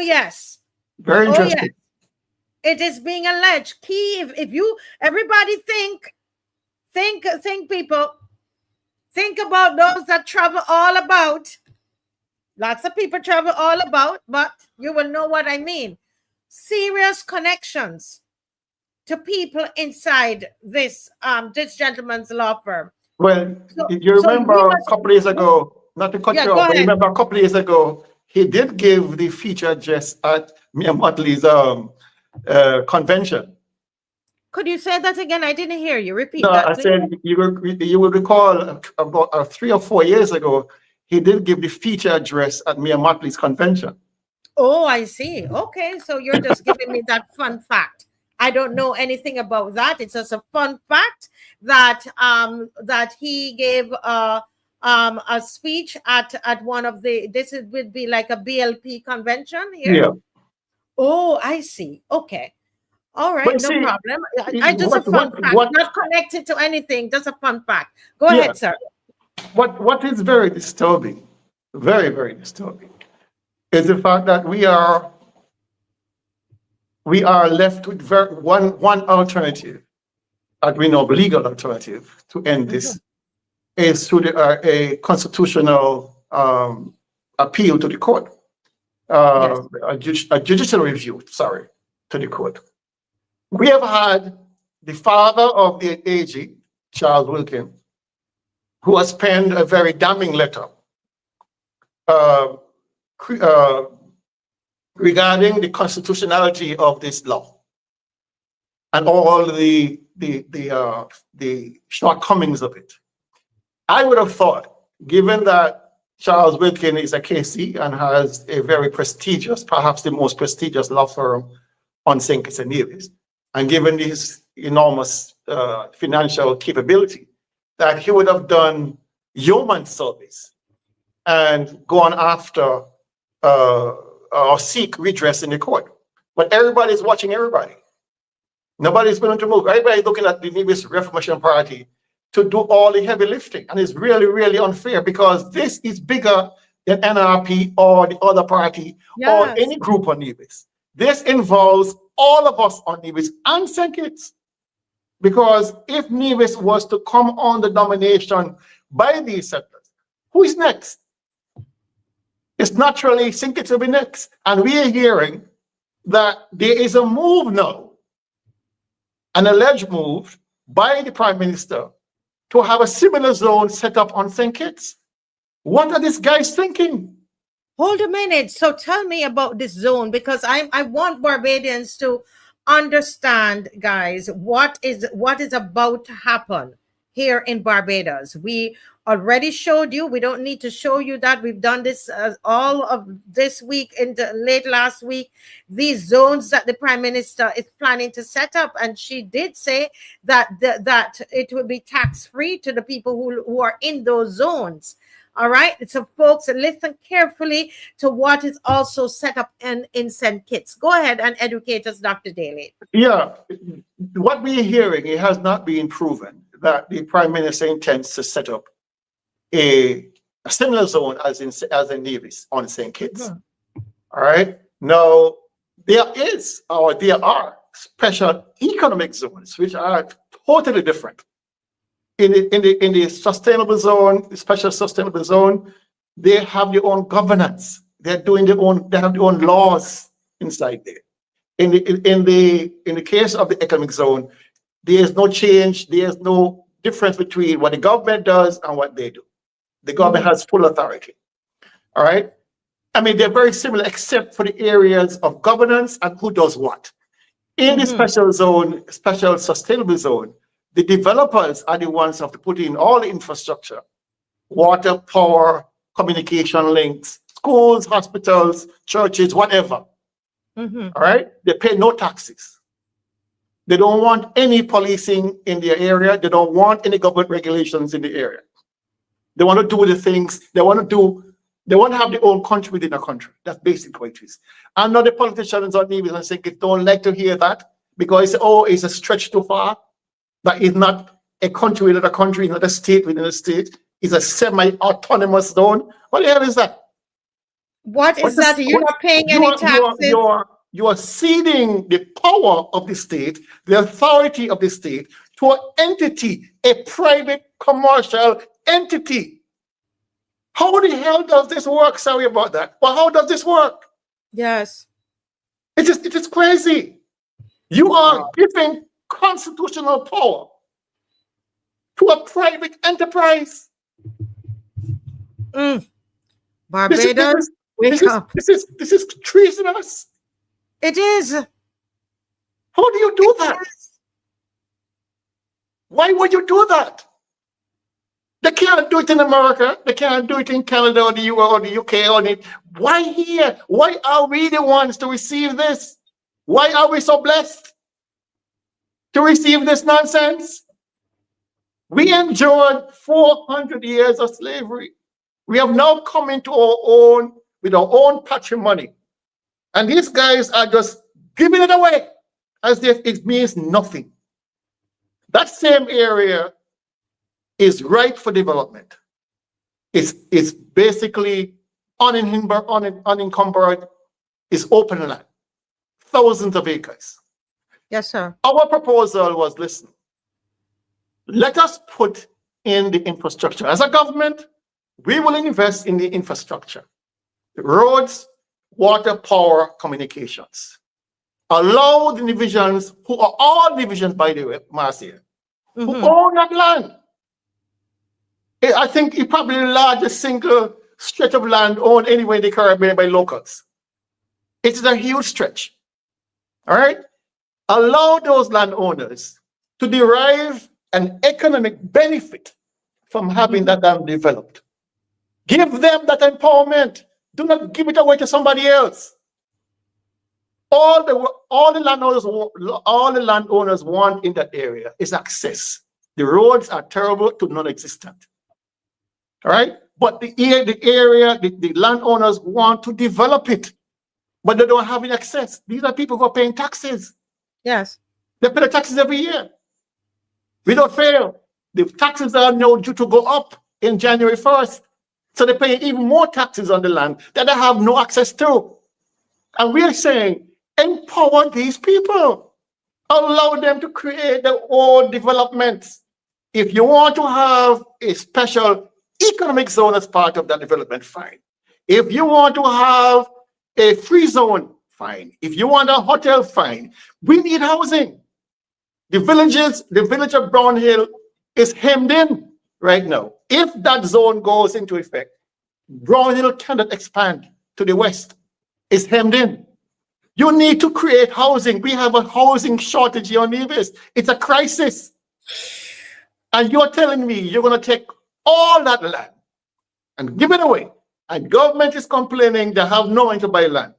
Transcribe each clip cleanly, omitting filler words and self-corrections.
yes. Very Oh yes. interesting. It is being alleged. Key, if you everybody think people, think about those that travel all about. Lots of people travel all about, but you will know what I mean. Serious connections to people inside this gentleman's law firm. Well, So you so remember we a must, couple of years ago, not to cut yeah, you go off, but you ahead. remember a couple of years ago, he did give the feature address at Mia Motley's convention. Could you say that again? I didn't hear you. No, Repeat that, I please. said you will recall about 3 or 4 years ago, he did give the feature address at Mia Motley's convention. Oh, I see. Okay, so you're just giving me that fun fact. I don't know anything about that. It's just a fun fact that he gave a speech at one of the, would be like a BLP convention here. Yeah, Oh, I see. Okay. All but right, you no see, problem. I just a what fun what fact, what? not connected to anything, just a fun fact. Go Yeah, ahead, sir. what is very disturbing, very very disturbing, is the fact that we are left with one alternative, that we know, legal alternative to end Mhm. this, is through a constitutional appeal to the court, Yes. a judicial review, sorry, to the court. We have had the father of the AG, Charles Wilkin, who has penned a very damning letter uh, uh, regarding the constitutionality of this law and all the shortcomings of it. I would have thought, given that Charles Wilkin is a KC and has a very prestigious, perhaps the most prestigious law firm on St. Kitts and Nevis, and given his enormous financial capability, that he would have done yeoman service and gone after or seek redress in the court. But everybody's watching everybody. Nobody's willing to move. Everybody's looking at the Nevis Reformation Party to do all the heavy lifting. And it's really, really unfair, because this is bigger than NRP or the other party or Yes. any group on Nevis. This involves all of us on Nevis and St. Kitts. Because if Nevis was to come on the domination by these settlers, who is next? It's naturally St. Kitts will be next. And we are hearing that there is a move now, an alleged move by the Prime Minister, to have a similar zone set up on St. Kitts. What are these guys thinking? Hold a minute. So tell me about this zone, because I want Barbadians to understand, guys, what is about to happen here in Barbados. We already showed you. We don't need to show you that. We've done this all of this week into late last week. These zones that the Prime Minister is planning to set up, and she did say that that it will be tax free to the people who are in those zones. All right. So, folks, listen carefully to what is also set up in St. Kitts. Go ahead and educate us, Dr. Daly. Yeah, what we're hearing, it has not been proven that the Prime Minister intends to set up a similar zone as in Nevis on St. Kitts. All right. Now, there are special economic zones which are totally different. In the sustainable zone, the special sustainable zone, they have their own governance. They have their own laws inside there. In the case of the economic zone, there is no change, there is no difference between what the government does and what they do. The government has full authority. All right. I mean, they're very similar, except for the areas of governance and who does what. In the special zone, special sustainable zone, the developers are the ones who have to put in all the infrastructure: water, power, communication links, schools, hospitals, churches, whatever. All right? They pay no taxes. They don't want any policing in their area. They don't want any government regulations in the area. They want to do the things they want to do. They want to have their own country within a country. That's basically what it is. And now the politicians on Nevis and St. Kitts don't like to hear that, because it's a stretch too far. That is not a country within a country, not a state within a state. It's a semi-autonomous zone. What the hell is that? What What is is that? You're what not paying you any are you are you taxes? are you are ceding the power of the state, the authority of the state, to an entity, a private commercial entity. How the hell does this work? Sorry about that. But how does this work? Yes. It is crazy. You are Wow. giving constitutional power to a private enterprise. Mm. This is this Barbados, is this wake is up. this is this is treasonous. It is. How do you It do that? is. Why would you do that? They can't do it in America. They can't do it in Canada or the US or the UK or the. Why here? Why are we the ones to receive this? Why are we so blessed to receive this nonsense? We endured 400 years of slavery. We have now come into our own with our own patrimony. And these guys are just giving it away as if it means nothing. That same area is ripe for development. It's basically unencumbered, is open land, thousands of acres. Yes, sir. Our proposal was, listen, let us put in the infrastructure. As a government, we will invest in the infrastructure, the roads, water, power, communications. Allow the divisions, who are all divisions, by the way, Marcia, who Mm-hmm. own that land. I think it's probably the largest single stretch of land owned anywhere in the Caribbean by locals. It is a huge stretch. All right? Allow those landowners to derive an economic benefit from having Mm-hmm. that land developed. Give them that empowerment. Do not give it away to somebody else. All the landowners want in that area is access. The roads are terrible to non-existent. All right? But the area, the landowners want to develop it, but they don't have any access. These are people who are paying taxes. Yes. They pay the taxes every year. We don't fail. The taxes are now due to go up in January 1st. So they pay even more taxes on the land that they have no access to. And we're saying, empower these people. Allow them to create their own developments. If you want to have a special economic zone as part of that development, fine. If you want to have a free zone, fine. If you want a hotel, fine. We need housing. The village of Brown Hill is hemmed in right now. If that zone goes into effect, Brown Hill cannot expand to the west. It's hemmed in. You need to create housing. We have a housing shortage here on Nevis. It's a crisis. And you're telling me you're going to take all that land and give it away. And government is complaining they have no money to buy land.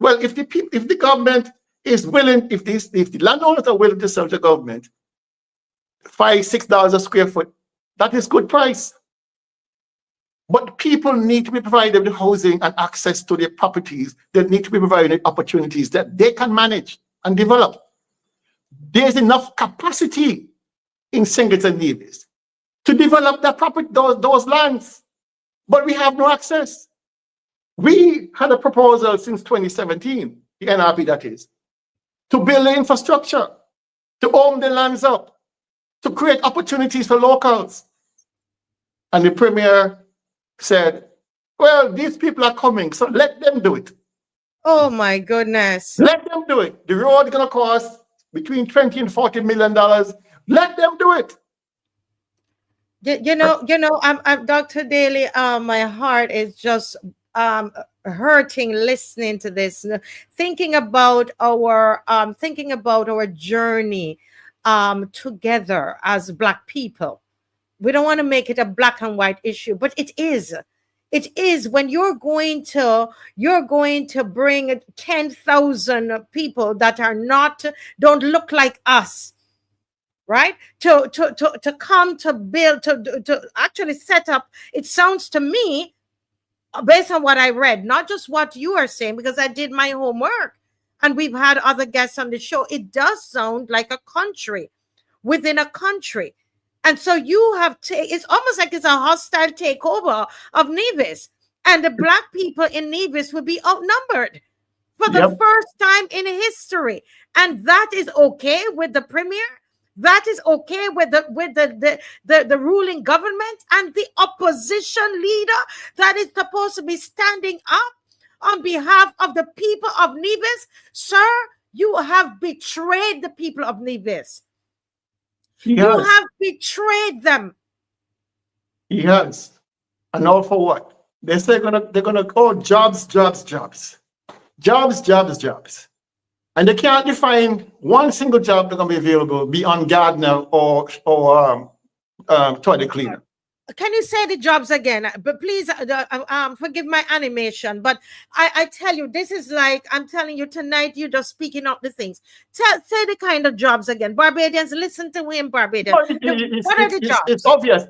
Well, if the government is willing, if the landowners are willing to sell to government $5-6 a square foot, that is good price. But people need to be provided with housing and access to their properties. They need to be provided opportunities that they can manage and develop. There's enough capacity in Singleton Nevis to develop that property, those lands, but we have no access. We had a proposal since 2017, the NRP that is, to build the infrastructure, to own the lands up, to create opportunities for locals. And the Premier said, well, these people are coming, so let them do it. Oh my goodness. Let them do it. The road is going to cost between $20 and $40 million. Let them do it. I'm Dr. Daly. My heart is just hurting listening to this, thinking about our journey together as Black people. We don't want to make it a black and white issue, but it is. It is when you're going to bring 10,000 people that don't look like us, right? To come to build to actually set up. It sounds to me, based on what I read, not just what you are saying, because I did my homework and we've had other guests on the show. It does sound like a country within a country. And so you have it's almost like it's a hostile takeover of Nevis. And the black people in Nevis will be outnumbered for the Yep. first time in history. And that is okay with the premier. That is okay with the ruling government and the opposition leader that is supposed to be standing up on behalf of the people of Nevis. Sir, you have betrayed the people of Nevis. He You has. have betrayed them. He has. And all for what? They say they're gonna jobs, jobs, jobs. Jobs, jobs, jobs. And they can't define one single job that's gonna be available beyond gardener or toilet cleaner. Can you say the jobs again? But please, forgive my animation. But I tell you, this is like, I'm telling you tonight, you're just speaking out the things. Say the kind of jobs again. Barbadians, listen to him, Barbadians. What are the jobs? It's obvious.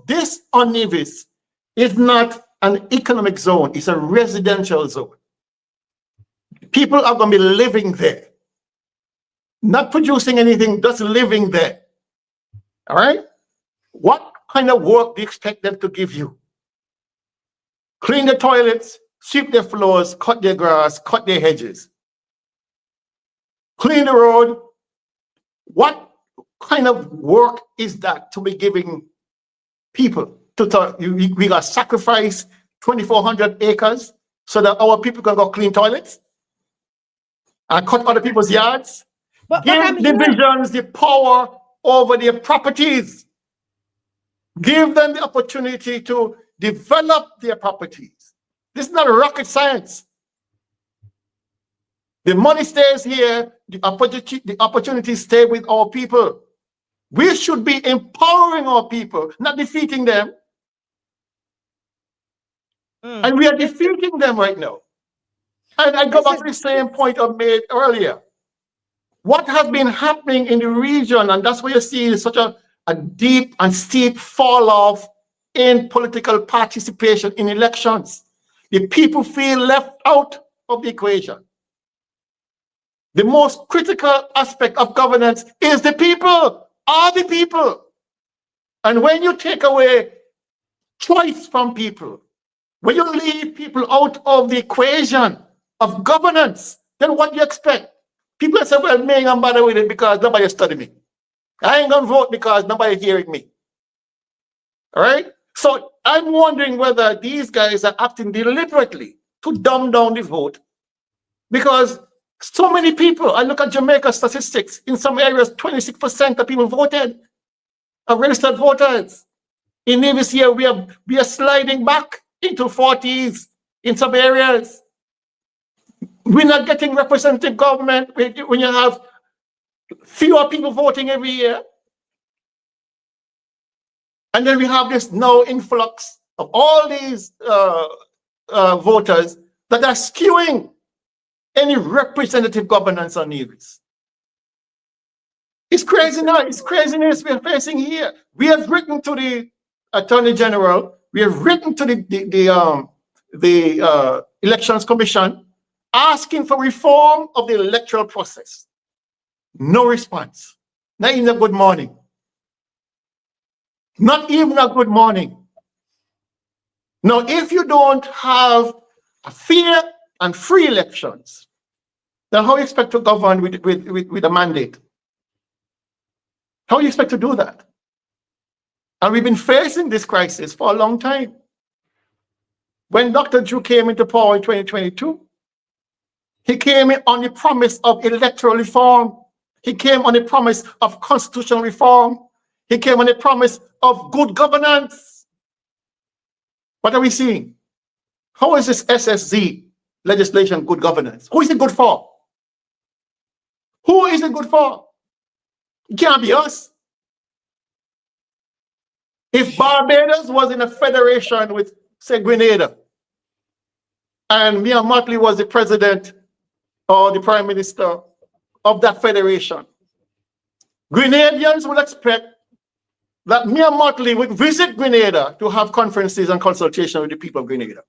This on Nevis is not an economic zone. It's a residential zone. People are going to be living there. Not producing anything, just living there. All right? What kind of work do you expect them to give you? Clean the toilets, sweep their floors, cut their grass, cut their hedges. Clean the road. What kind of work is that to be giving people? We got to sacrifice 2,400 acres so that our people can go clean toilets and cut other people's yards? Give divisions the power over their properties. Give them the opportunity to develop their properties. This is not rocket science. The money stays here, the opportunities stay with our people. We should be empowering our people, not defeating them. And we are defeating them right now. And I go back to the same point I made earlier. What has been happening in the region, and that's why you see such a deep and steep fall off in political participation in elections. The people feel left out of the equation. The most critical aspect of governance is the people, are the people. And when you take away choice from people, when you leave people out of the equation of governance, then what do you expect? People say, well, me ain't gonna bother with it because nobody study me. I ain't gonna vote because nobody hearing me. All right? So I'm wondering whether these guys are acting deliberately to dumb down the vote, because so many people, I look at Jamaica statistics, in some areas, 26% of people voted, are registered voters. In Nevis here, we are sliding back into 40s in some areas. We're not getting representative government when you have fewer people voting every year. And then we have this now influx of all these voters that are skewing any representative governance on Nevis. It's crazy now. It's craziness we're facing here. We have written to the Attorney General. We have written to the Elections Commission asking for reform of the electoral process. No response. Not even a good morning. Not even a good morning. Now, if you don't have a fair and free elections, then how do you expect to govern with a mandate? How do you expect to do that? And we've been facing this crisis for a long time. When Dr. Drew came into power in 2022, he came in on the promise of electoral reform. He came on the promise of constitutional reform. He came on the promise of good governance. What are we seeing? How is this SSZ legislation good governance? Who is it good for? Who is it good for? It can't be us. If Barbados was in a federation with, say, Grenada, and Mia Mottley was the president or the prime minister of that federation, Grenadians would expect that Mia Mottley would visit Grenada to have conferences and consultation with the people of Grenada.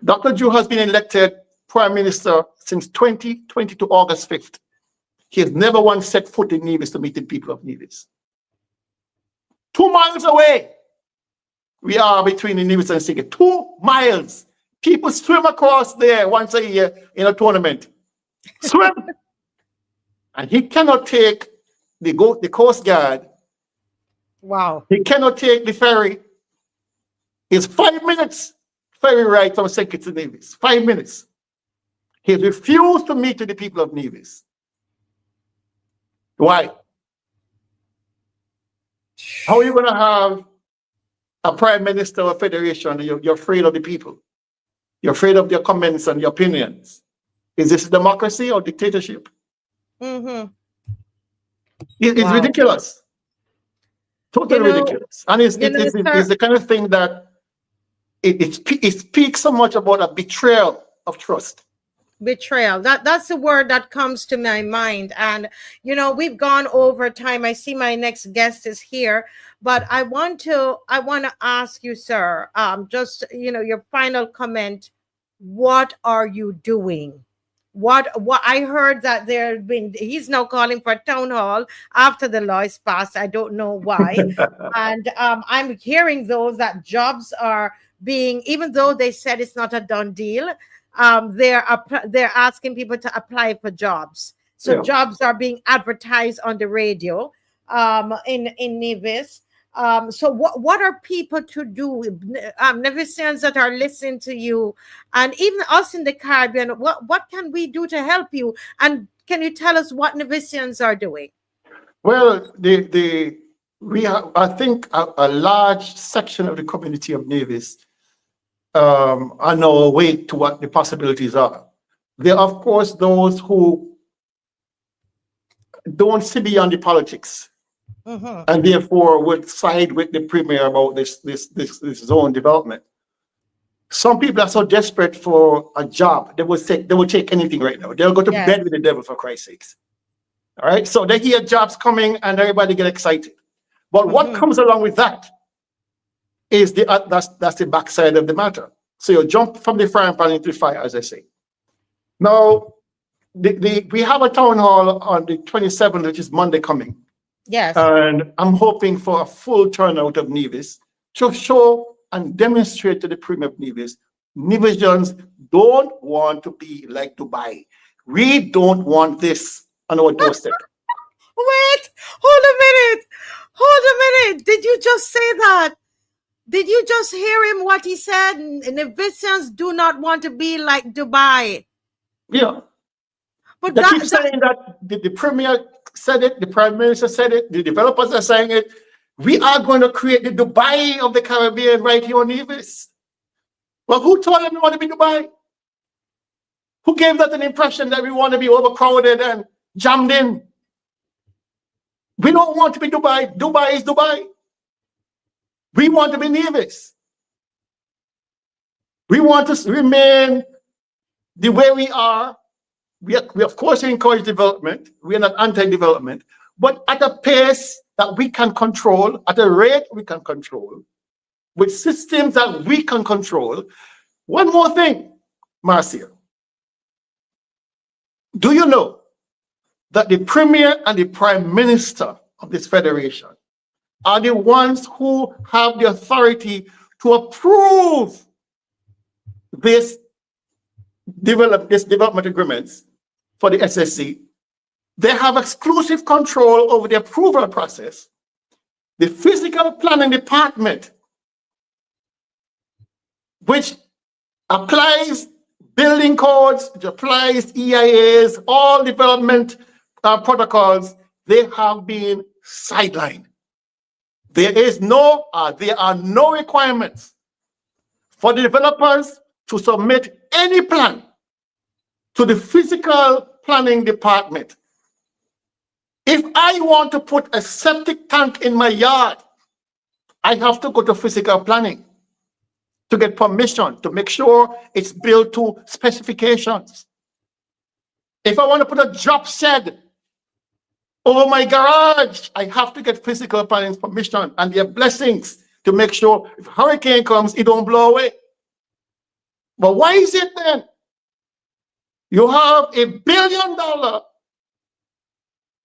Dr. Drew has been elected prime minister since 2022, August 5th. He has never once set foot in Nevis to meet the people of Nevis. 2 miles away. we are between the Nevis and Singapore. 2 miles. People swim across there once a year in a tournament. Swim. And he cannot take the Coast Guard. Wow. He cannot take the ferry. It's 5 minutes ferry ride from St. Kitts to Nevis. 5 minutes. He refused to meet with the people of Nevis. Why? How are you going to have a prime minister of a federation? You're afraid of the people. You're afraid of their comments and your opinions. Is this democracy or dictatorship? Mm-hmm. It's Wow. ridiculous. Totally ridiculous. And it's sir, the kind of thing that it speaks so much about a betrayal of trust. betrayal. That's the word that comes to my mind. And we've gone over time. I see my next guest is here, but I want to ask you, sir, just your final comment. What are you doing? What I heard that he's now calling for a town hall after the law is passed. I don't know why. And I'm hearing though that jobs are being, even though they said it's not a done deal, they're asking people to apply for jobs. So Yeah. jobs are being advertised on the radio in Nevis. So what are people to do? Nevisians that are listening to you, and even us in the Caribbean, what can we do to help you? And can you tell us what Nevisians are doing? Well, we have, I think, a large section of the community of Nevis are now awake to what the possibilities are. There are, of course, those who don't see beyond the politics, and therefore would side with the premier about this zone development. Some people are so desperate for a job, they will take anything right now. They'll go to bed with the devil, for Christ's sakes. All right, so they hear jobs coming and everybody get excited. But what comes along with that is that's the backside of the matter. So you jump from the frying pan into the fire, as I say. Now, we have a town hall on the 27th, which is Monday coming. Yes. And I'm hoping for a full turnout of Nevis to show and demonstrate to the Premier of Nevis, Nevisians don't want to be like Dubai. We don't want this on our doorstep. Wait, hold a minute. Hold a minute. Did you just say that? Did you just hear him what he said? Nevisians do not want to be like Dubai. Yeah. But They keep saying that the Premier said it, the Prime Minister said it, the developers are saying it. We are going to create the Dubai of the Caribbean right here on Nevis. Well, who told them we want to be Dubai? Who gave that an impression that we want to be overcrowded and jammed in? We don't want to be Dubai. Dubai is Dubai. We want to be Nevis. We want to remain the way we are. We of course encourage development. We are not anti-development, but at a pace that we can control, at a rate we can control, with systems that we can control. One more thing, Marcia. Do you know that the Premier and the Prime Minister of this federation are the ones who have the authority to approve this development agreements for the SSC? They have exclusive control over the approval process. The physical planning department, which applies building codes, which applies EIAs, all development protocols, they have been sidelined. There are no requirements for the developers to submit any plan to the physical planning department. If I want to put a septic tank in my yard, I have to go to physical planning to get permission to make sure it's built to specifications. If I want to put a drop shed over my garage, I have to get physical planning permission and their blessings to make sure if a hurricane comes, it don't blow away. But why is it then you have $1 billion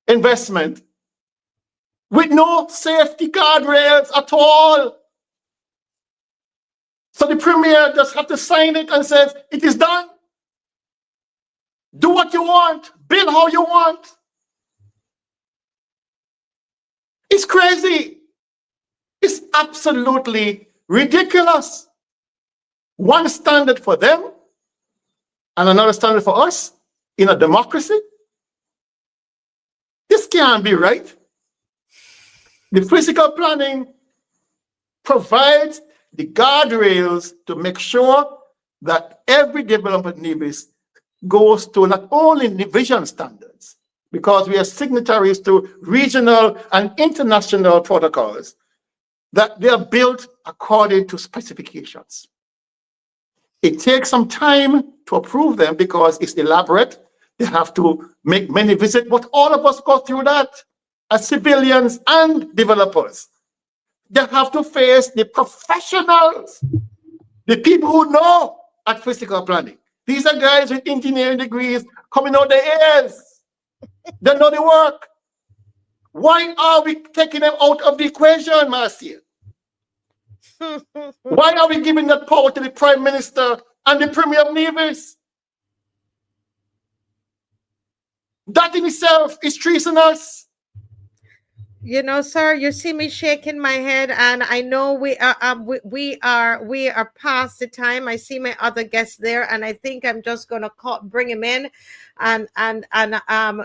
investment with no safety guardrails at all? So the premier just have to sign it and says, it is done. Do what you want. Build how you want. It's crazy. It's absolutely ridiculous. One standard for them and another standard for us in a democracy. This can't be right. The physical planning provides the guardrails to make sure that every development needs goes to not only the vision standards, because we are signatories to regional and international protocols, that they are built according to specifications. It takes some time to approve them because it's elaborate. They have to make many visits, but all of us go through that as civilians and developers. They have to face the professionals, the people who know at physical planning. These are guys with engineering degrees coming out their ears. They know the work. Why are we taking them out of the equation, Marcia? Why are we giving that power to the Prime Minister and the Premier of Nevis? That in itself is treasonous. You know, sir, you see me shaking my head, and I know we are past the time. I see my other guests there, and I think I'm just gonna bring him in, and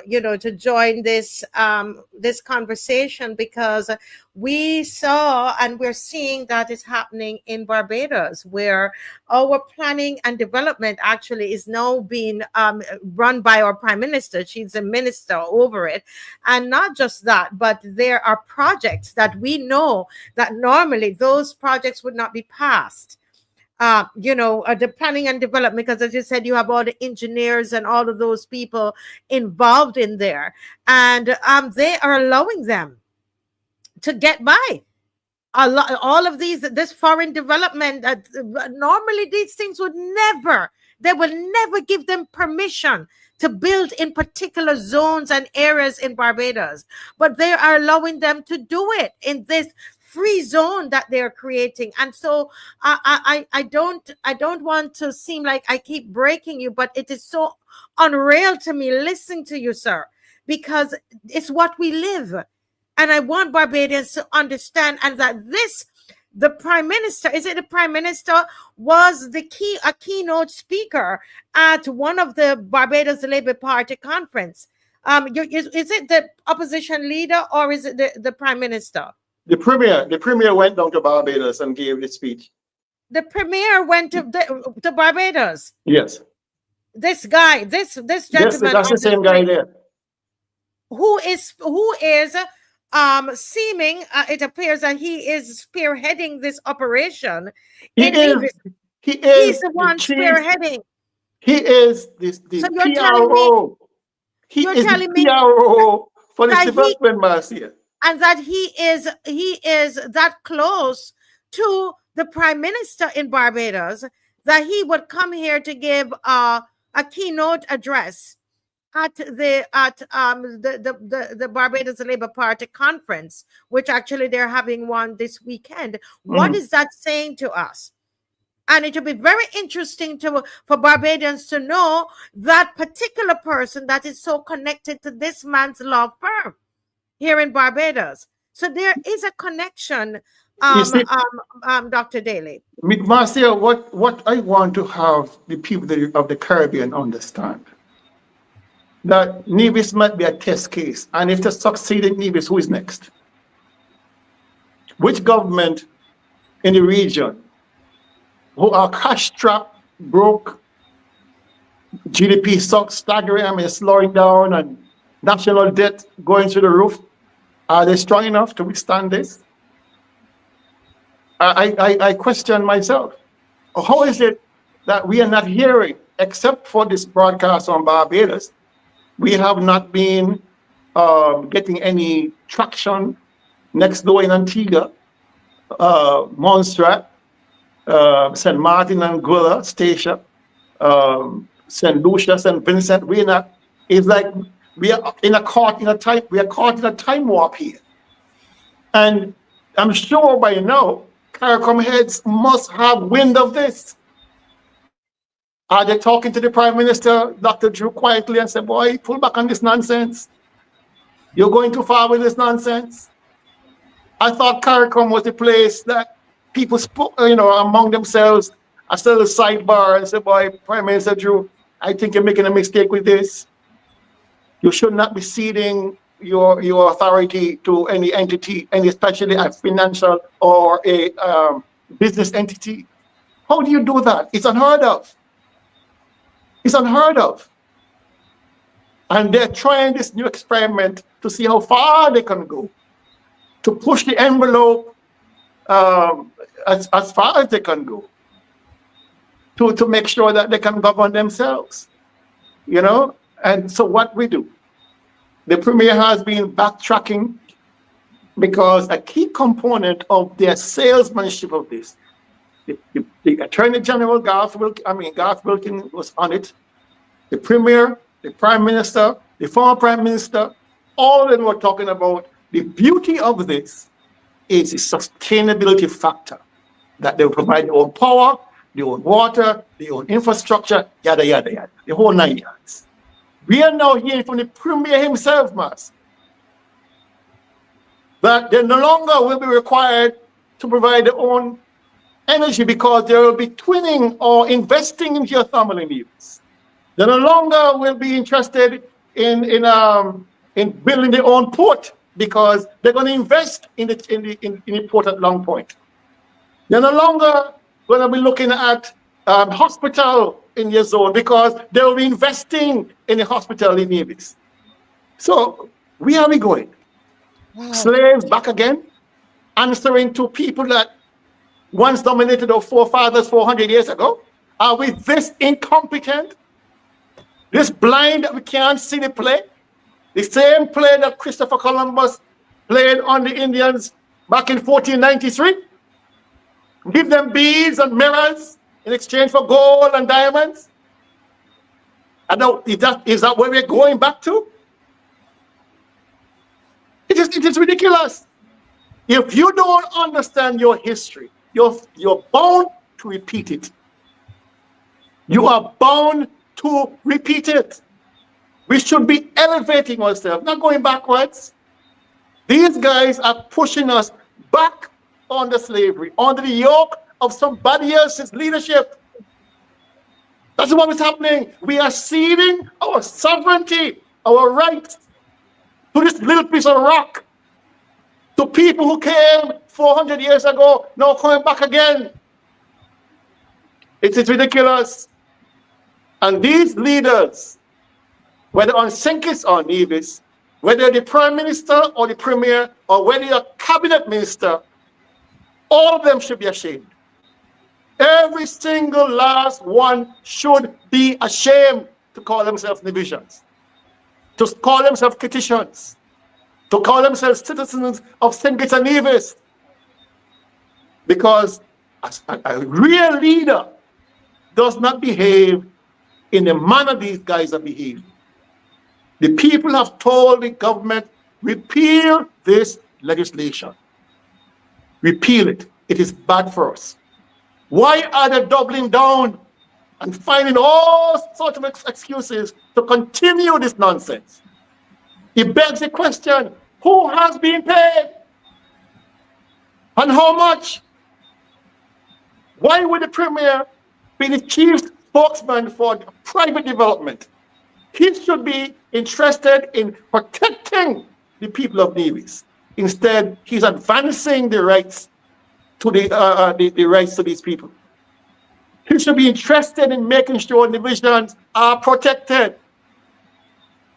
you know, to join this this conversation, because we saw and we're seeing that is happening in Barbados, where our planning and development actually is now being run by our Prime Minister. She's a minister over it, and not just that, but there are projects that we know that normally those projects would not be passed. You know, the planning and development, because as you said, you have all the engineers and all of those people involved in there, and they are allowing them to get by. All of this foreign development, normally these things would never, they will never give them permission to build in particular zones and areas in Barbados, but they are allowing them to do it in this free zone that they're creating. And so I don't want to seem like I keep breaking you, but it is so unreal to me listening to you, sir, because it's what we live. And I want Barbadians to understand, and that the Prime Minister, is it the Prime Minister, was a keynote speaker at one of the Barbados Labour Party conference. Is it the opposition leader or is it the Prime Minister? The premier went down to Barbados and gave the speech. The Premier went to Barbados. Yes. This guy, this gentleman. Yes, that's the same guy there. Who is seeming, it appears that he is spearheading this operation. He's the one spearheading. He is the so PRO. He is the PRO for the development, Marcia. And that he is that close to the Prime Minister in Barbados that he would come here to give a keynote address at the Barbados Labour Party conference, which actually they're having one this weekend. What is that saying to us? And it will be very interesting for Barbadians to know that particular person that is so connected to this man's law firm here in Barbados. So there is a connection, Dr. Daly. Marcia, what I want to have the people of the Caribbean understand, that Nevis might be a test case, and if they succeed in Nevis, who is next? Which government in the region who are cash-strapped, broke, GDP staggering, I mean, slowing down, and national debt going through the roof, are they strong enough to withstand this? I question myself. How is it that we are not hearing, except for this broadcast on Barbados, we have not been getting any traction next door in Antigua, Montserrat, St. Martin and Anguilla, Statia, St. Lucia, St. Vincent. We're not. It's like we are caught in a time warp here. And I'm sure by now CARICOM heads must have wind of this. Are they talking to the Prime Minister, Dr. Drew, quietly and say, boy, pull back on this nonsense? You're going too far with this nonsense. I thought CARICOM was the place that people spoke, among themselves, a little sidebar and say, boy, Prime Minister Drew, I think you're making a mistake with this. You should not be ceding your authority to any entity, and especially a financial or a business entity. How do you do that? It's unheard of. It's unheard of. And they're trying this new experiment to see how far they can go, to push the envelope as far as they can go, to make sure that they can govern themselves, And so what we do, the Premier has been backtracking because a key component of their salesmanship of this, the Attorney General, Garth Wilkin was on it, the Premier, the Prime Minister, the former Prime Minister, all of them were talking about the beauty of this is a sustainability factor, that they will provide their own power, their own water, their own infrastructure, yada, yada, yada, the whole 9 yards. We are now hearing from the Premier himself, Mas, that they no longer will be required to provide their own energy because they will be twinning or investing in geothermal needs. They no longer will be interested in building their own port because they're going to invest in the port at Long Point. They're no longer going to be looking at hospital in your zone because they will be investing in the hospital in Nevis. So where are we going? Wow. Slaves back again, answering to people that once dominated our forefathers 400 years ago? Are we this incompetent? This blind that we can't see the play? The same play that Christopher Columbus played on the Indians back in 1493? Give them beads and mirrors in exchange for gold and diamonds? And is that where we're going back to? It is ridiculous. If you don't understand your history, you're bound to repeat it. You are bound to repeat it. We should be elevating ourselves, not going backwards. These guys are pushing us back under slavery, under the yoke of somebody else's leadership. That's what is happening. We are ceding our sovereignty, our rights to this little piece of rock, to people who came 400 years ago, now coming back again. It is ridiculous. And these leaders, whether on St. Kitts or Nevis, whether the Prime Minister or the Premier, or whether you're a cabinet minister, all of them should be ashamed. Every single last one should be ashamed to call themselves divisions, to call themselves Kittitians, to call themselves citizens of St. Kitts and Nevis. Because a real leader does not behave in the manner these guys are behaving. The people have told the government, repeal this legislation. Repeal it. It is bad for us. Why are they doubling down and finding all sorts of excuses to continue this nonsense? It begs the question, who has been paid? And how much? Why would the Premier be the chief spokesman for private development? He should be interested in protecting the people of Nevis. Instead, he's advancing the rights to the rights to these people. He should be interested in making sure divisions are protected,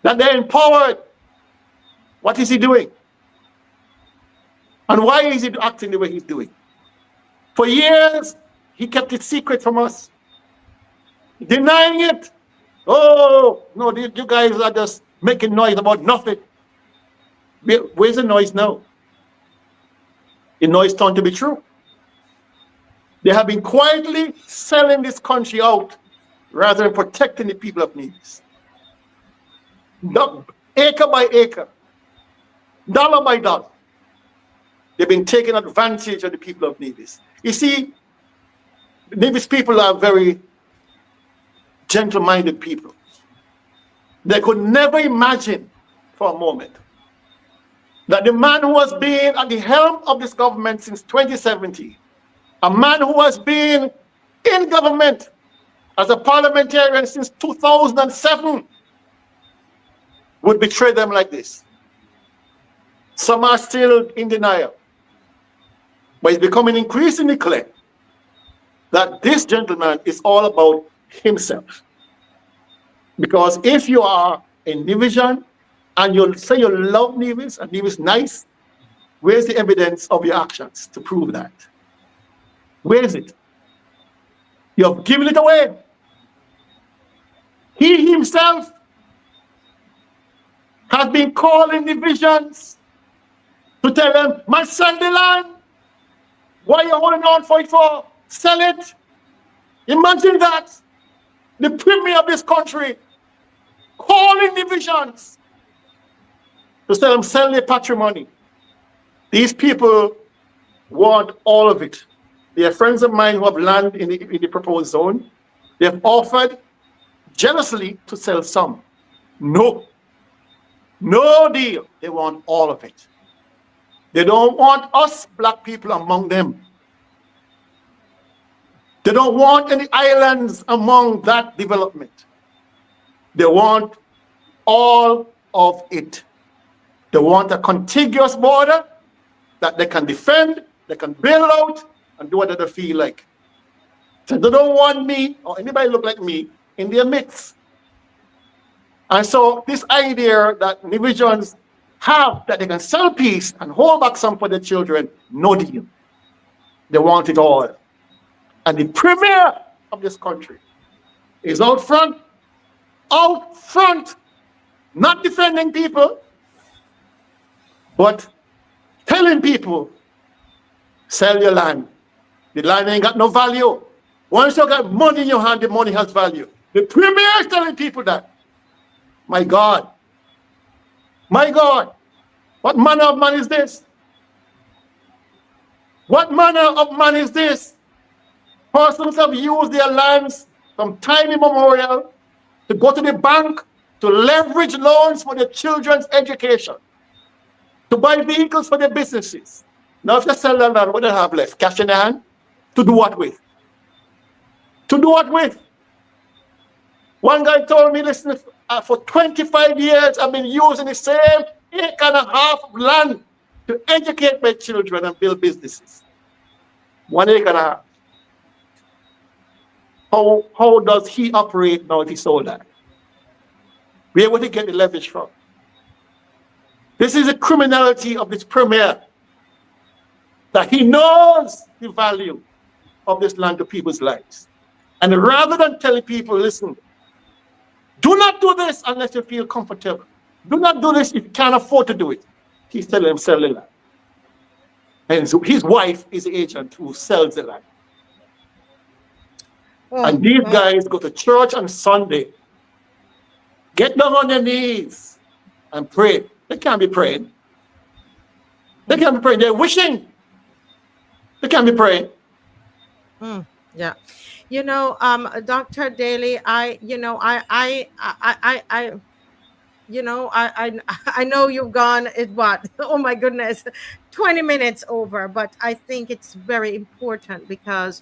that they're empowered. What is he doing? And why is he acting the way he's doing? For years, he kept it secret from us, denying it. Oh, no, you guys are just making noise about nothing. Where's the noise now? The noise turned to be true. They have been quietly selling this country out rather than protecting the people of Nevis. Acre by acre, dollar by dollar. They've been taking advantage of the people of Nevis. You see, Nevis people are very gentle-minded people. They could never imagine for a moment that the man who has been at the helm of this government since 2017, a man who has been in government as a parliamentarian since 2007, would betray them like this. Some are still in denial, but it's becoming increasingly clear that this gentleman is all about himself. Because if you are in Nevisian and you say you love Nevis and Nevis nice, where's the evidence of your actions to prove that? Where is it? You have given it away. He himself has been calling Nevisians to tell them, man, sell the land. Why are you holding on for it for? Sell it. Imagine that. The premier of this country calling Nevisians to tell them, sell their patrimony. These people want all of it. They are friends of mine who have land in the proposed zone. They have offered jealously to sell some. No. No deal. They want all of it. They don't want us black people among them. They don't want any islands among that development. They want all of it. They want a contiguous border that they can defend, they can build out, and do whatever they feel like. So they don't want me or anybody look like me in their midst. And so this idea that Nevisians have that they can sell peace and hold back some for their children, no deal. They want it all. And the premier of this country is out front, not defending people, but telling people, sell your land. The land ain't got no value. Once you got money in your hand, the money has value. The premier is telling people that. My God. My God. What manner of man is this? What manner of man is this? Persons have used their lands from time immemorial to go to the bank, to leverage loans for their children's education, to buy vehicles for their businesses. Now, if they sell their land, what do they have left? Cash in their hand? To do what with? To do what with? One guy told me, listen, for 25 years, I've been using the same acre and a half of land to educate my children and build businesses. 1 acre and a half. How does he operate now if he sold that? Where would he get the leverage from? This is the criminality of this premier, that he knows the value of this land to people's lives. And rather than telling people, listen, do not do this unless you feel comfortable. Do not do this if you can't afford to do it. He's telling them, sell the land. And so his wife is the agent who sells the land. Oh, and these guys go to church on Sunday, get down on their knees and pray. They can't be praying. They can't be praying. They're wishing. They can't be praying. Yeah. You know, Dr. Daly, I know you've gone, what? Oh my goodness, 20 minutes over, but I think it's very important because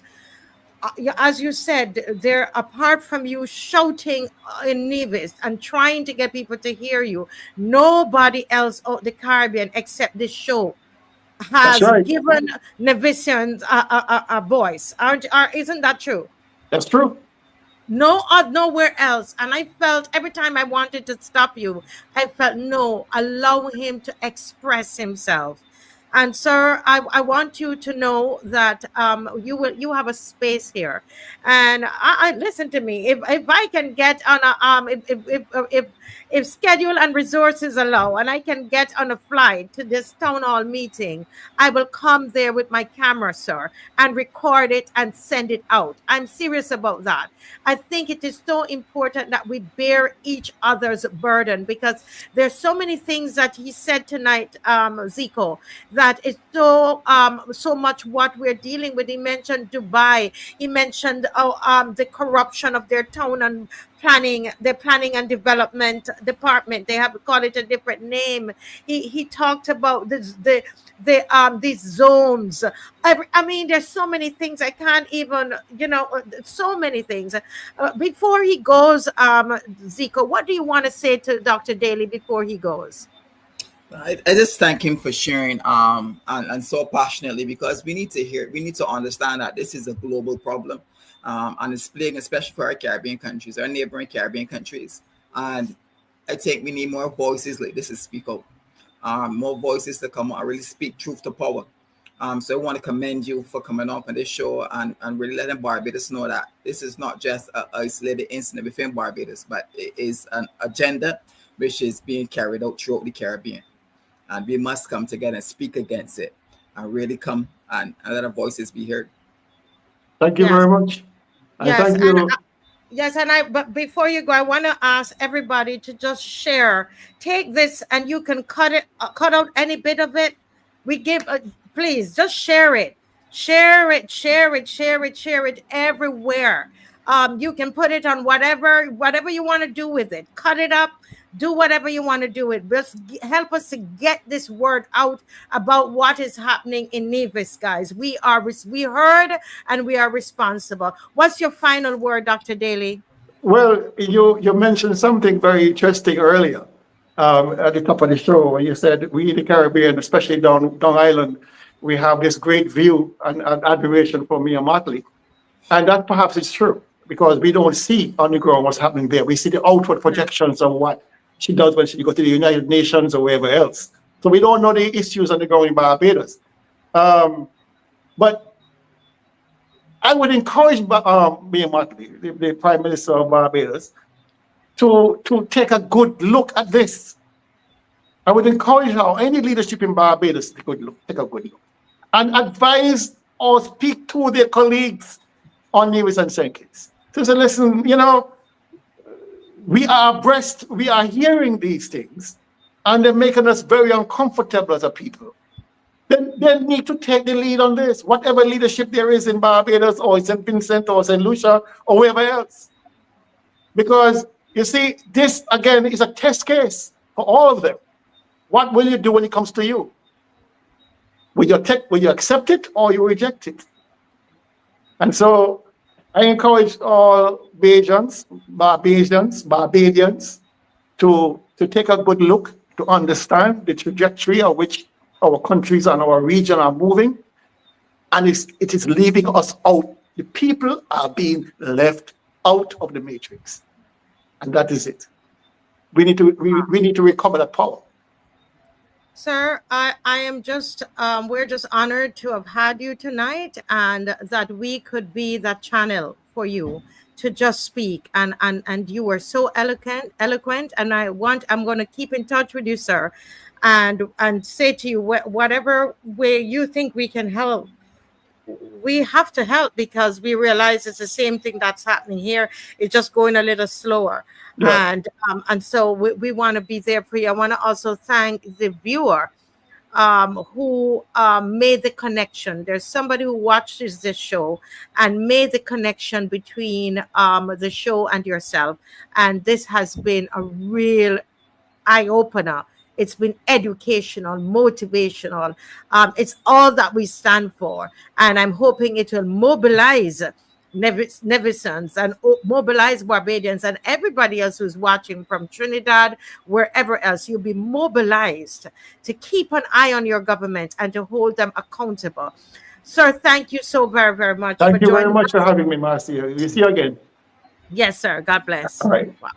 as you said, there, apart from you shouting in Nevis and trying to get people to hear you, nobody else out the Caribbean except this show has given Nevisians a voice. Isn't that true? That's true. Nowhere else. And I felt every time I wanted to stop you, I felt, no, allow him to express himself. And sir, I want you to know that you have a space here, and I listen to me. If I can get on a if schedule and resources allow, and I can get on a flight to this town hall meeting, I will come there with my camera, sir, and record it and send it out. I'm serious about that. I think it is so important that we bear each other's burden, because there's so many things that he said tonight, Zico, that that is so much what we're dealing with. He mentioned Dubai. He mentioned the corruption of their town and their planning and development department. They have called it a different name. He talked about these zones. I mean, there's so many things I can't even, so many things. Before he goes, Zico, what do you want to say to Dr. Daly before he goes? I just thank him for sharing and so passionately, because we need to understand that this is a global problem, and it's playing especially for our Caribbean countries, our neighboring Caribbean countries. And I think we need more voices like this to speak out, more voices to come out and really speak truth to power. So I want to commend you for coming up on this show and really letting Barbados know that this is not just an isolated incident within Barbados, but it is an agenda which is being carried out throughout the Caribbean. And we must come together and speak against it and really come and let our voices be heard. Thank you Yes, very much. And yes, thank you. yes, but before you go, I want to ask everybody to just share. Take this, and you can cut out any bit of it. We give, please, just share it, share it, share it, share it, share it everywhere. You can put it on whatever you want to do with it. Cut it up, do whatever you want to do with. Just help us to get this word out about what is happening in Nevis, guys. We heard and we are responsible. What's your final word, Dr. Daly? Well, you mentioned something very interesting earlier, at the top of the show, when you said we in the Caribbean, especially down Island, we have this great view and admiration for Mia Mottley. And that perhaps is true, because we don't see on the ground what's happening there. We see the outward projections of what she does when she goes to the United Nations or wherever else. So we don't know the issues on the ground in Barbados. But I would encourage Mia Mottley, the Prime Minister of Barbados, to take a good look at this. I would encourage her, any leadership in Barbados, to take a good look and advise or speak to their colleagues on Nevis and St. Kitts. To say, listen, we are abreast, we are hearing these things, and they're making us very uncomfortable as a people. Then they need to take the lead on this, whatever leadership there is in Barbados or St. Vincent or St. Lucia or wherever else. Because you see, this again is a test case for all of them. What will you do when it comes to you? Will you accept it or you reject it? And so I encourage all Barbadians to take a good look, to understand the trajectory of which our countries and our region are moving. And it is leaving us out. The people are being left out of the matrix. And that is it. We need to recover that power. Sir, I am just, we're just honored to have had you tonight, and that we could be that channel for you to just speak. And you were so eloquent. And I'm going to keep in touch with you, sir, and say to you, whatever way you think we can help, we have to help, because we realize it's the same thing that's happening here. It's just going a little slower. Yeah. And so we want to be there for you. I want to also thank the viewer who made the connection. There's somebody who watches this show and made the connection between the show and yourself. And this has been a real eye opener. It's been educational, motivational. It's all that we stand for. And I'm hoping it will mobilize Nevisans and mobilize Barbadians and everybody else who's watching from Trinidad, wherever else. You'll be mobilized to keep an eye on your government and to hold them accountable. Sir, thank you so very, very much Thank for you very joining much for us. having me, Marcia. We see you again. Yes, sir. God bless. All right. Wow.